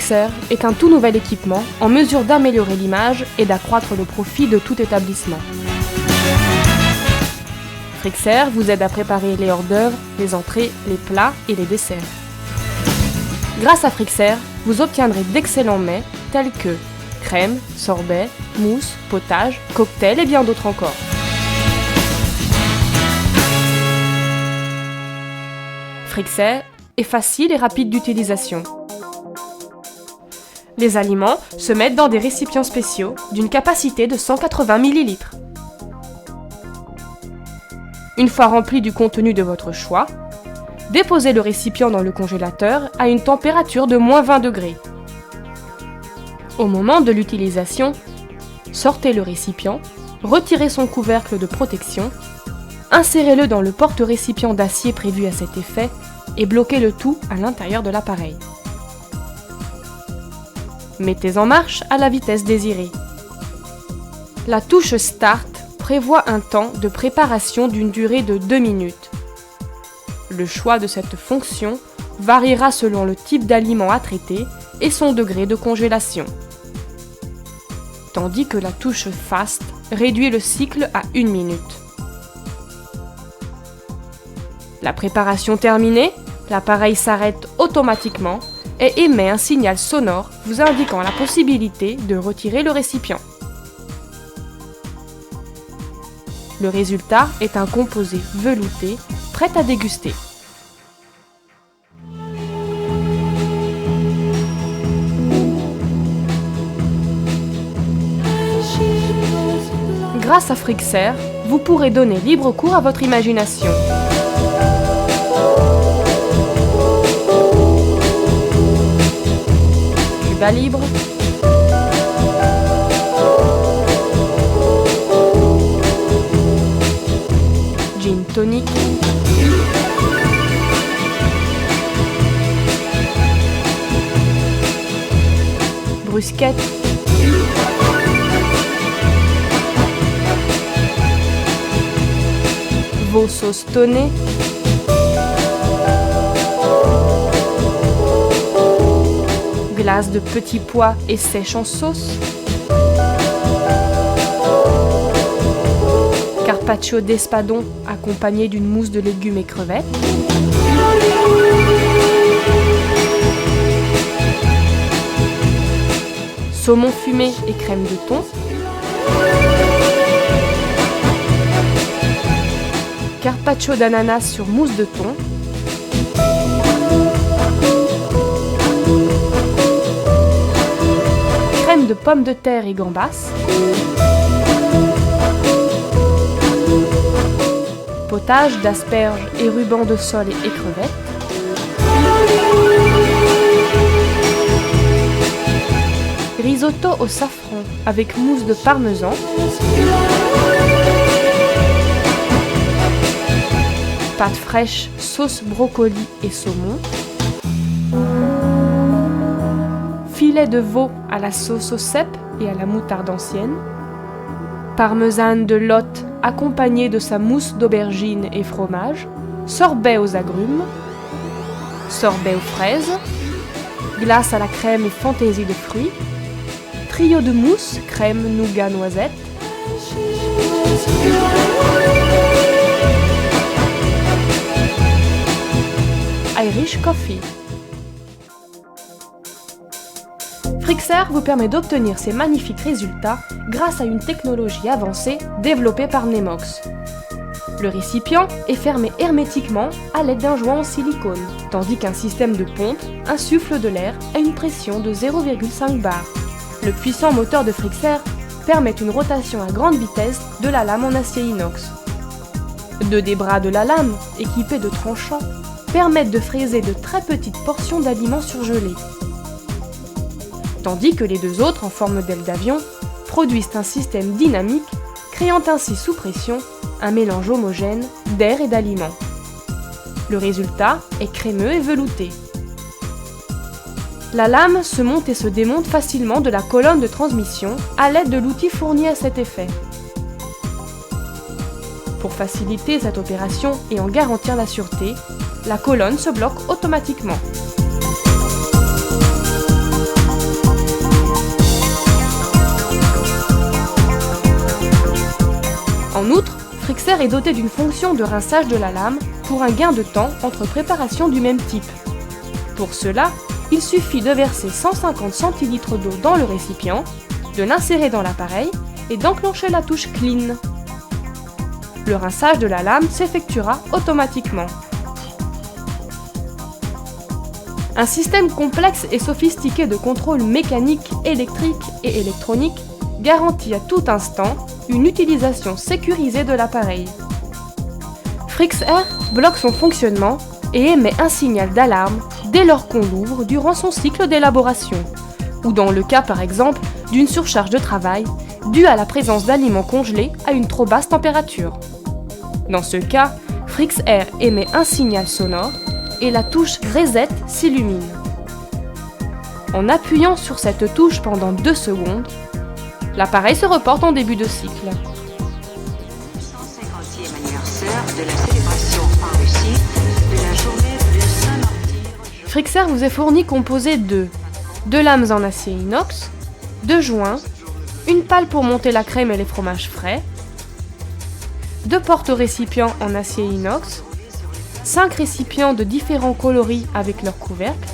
Frixer est un tout nouvel équipement en mesure d'améliorer l'image et d'accroître le profit de tout établissement. Frixer vous aide à préparer les hors-d'œuvre, les entrées, les plats et les desserts. Grâce à Frixer, vous obtiendrez d'excellents mets tels que crème, sorbet, mousse, potage, cocktail et bien d'autres encore. Frixer est facile et rapide d'utilisation. Les aliments se mettent dans des récipients spéciaux d'une capacité de 180 ml. Une fois rempli du contenu de votre choix, déposez le récipient dans le congélateur à une température de -20 degrés. Au moment de l'utilisation, sortez le récipient, retirez son couvercle de protection, insérez-le dans le porte-récipient d'acier prévu à cet effet et bloquez le tout à l'intérieur de l'appareil. Mettez en marche à la vitesse désirée. La touche Start prévoit un temps de préparation d'une durée de 2 minutes. Le choix de cette fonction variera selon le type d'aliment à traiter et son degré de congélation. Tandis que la touche Fast réduit le cycle à 1 minute. La préparation terminée, l'appareil s'arrête automatiquement et émet un signal sonore vous indiquant la possibilité de retirer le récipient. Le résultat est un composé velouté, prêt à déguster. Grâce à Frixer, vous pourrez donner libre cours à votre imagination. Cuba libre, gin tonic, brusquette, veau sauce tonnée, glace de petits pois et sèche en sauce, carpaccio d'espadon accompagné d'une mousse de légumes et crevettes, saumon fumé et crème de thon, carpaccio d'ananas sur mousse de thon, crème de pommes de terre et gambas, potage d'asperges et rubans de sole et crevettes, risotto au safran avec mousse de parmesan, pâte fraîche, sauce brocoli et saumon, filet de veau à la sauce au cèpe et à la moutarde ancienne, parmesane de Lot accompagnée de sa mousse d'aubergine et fromage, sorbet aux agrumes, sorbet aux fraises, glace à la crème et fantaisie de fruits, trio de mousse, crème, nougat, noisette, Irish Coffee. Frixer vous permet d'obtenir ces magnifiques résultats grâce à une technologie avancée développée par Nemox. Le récipient est fermé hermétiquement à l'aide d'un joint en silicone, tandis qu'un système de pompe insuffle de l'air à une pression de 0,5 bar. Le puissant moteur de Frixer permet une rotation à grande vitesse de la lame en acier inox. Deux des bras de la lame, équipés de tranchants, permettent de fraiser de très petites portions d'aliments surgelés, tandis que les deux autres, en forme d'aile d'avion, produisent un système dynamique, créant ainsi sous pression un mélange homogène d'air et d'aliments. Le résultat est crémeux et velouté. La lame se monte et se démonte facilement de la colonne de transmission à l'aide de l'outil fourni à cet effet. Pour faciliter cette opération et en garantir la sûreté, la colonne se bloque automatiquement. Frixair est doté d'une fonction de rinçage de la lame pour un gain de temps entre préparations du même type. Pour cela, il suffit de verser 150 centilitres d'eau dans le récipient, de l'insérer dans l'appareil et d'enclencher la touche Clean. Le rinçage de la lame s'effectuera automatiquement. Un système complexe et sophistiqué de contrôle mécanique, électrique et électronique garantit à tout instant une utilisation sécurisée de l'appareil. Frixair bloque son fonctionnement et émet un signal d'alarme dès lors qu'on l'ouvre durant son cycle d'élaboration, ou dans le cas par exemple d'une surcharge de travail due à la présence d'aliments congelés à une trop basse température. Dans ce cas, Frixair émet un signal sonore et la touche Reset s'illumine. En appuyant sur cette touche pendant 2 secondes, l'appareil se reporte en début de cycle. 150e anniversaire de la célébration en Russie de la journée de Saint-Martyr. Frixair vous est fourni composé de 2 lames en acier inox, 2 joints, une pale pour monter la crème et les fromages frais, 2 porte-récipients en acier inox, 5 récipients de différents coloris avec leur couvercle,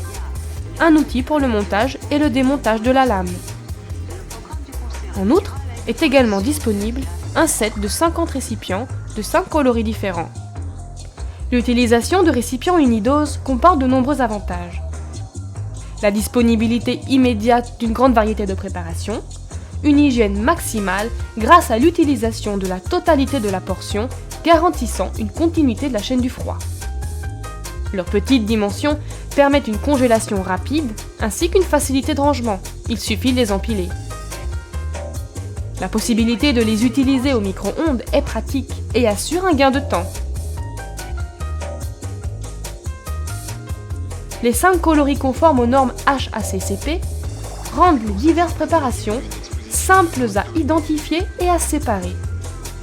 un outil pour le montage et le démontage de la lame. En outre, est également disponible un set de 50 récipients de 5 coloris différents. L'utilisation de récipients unidoses comporte de nombreux avantages. La disponibilité immédiate d'une grande variété de préparations, une hygiène maximale grâce à l'utilisation de la totalité de la portion, garantissant une continuité de la chaîne du froid. Leurs petites dimensions permettent une congélation rapide ainsi qu'une facilité de rangement, il suffit de les empiler. La possibilité de les utiliser au micro-ondes est pratique et assure un gain de temps. Les 5 coloris conformes aux normes HACCP rendent les diverses préparations simples à identifier et à séparer.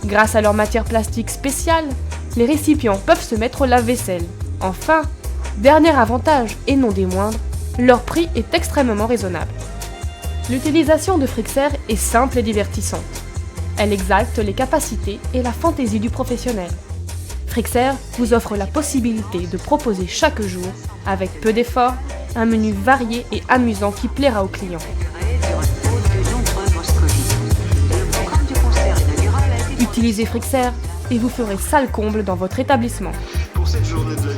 Grâce à leur matière plastique spéciale, les récipients peuvent se mettre au lave-vaisselle. Enfin, dernier avantage et non des moindres, leur prix est extrêmement raisonnable. L'utilisation de Frixair est simple et divertissante. Elle exalte les capacités et la fantaisie du professionnel. Frixair vous offre la possibilité de proposer chaque jour, avec peu d'efforts, un menu varié et amusant qui plaira aux clients. Utilisez Frixair et vous ferez salle comble dans votre établissement. Pour cette journée de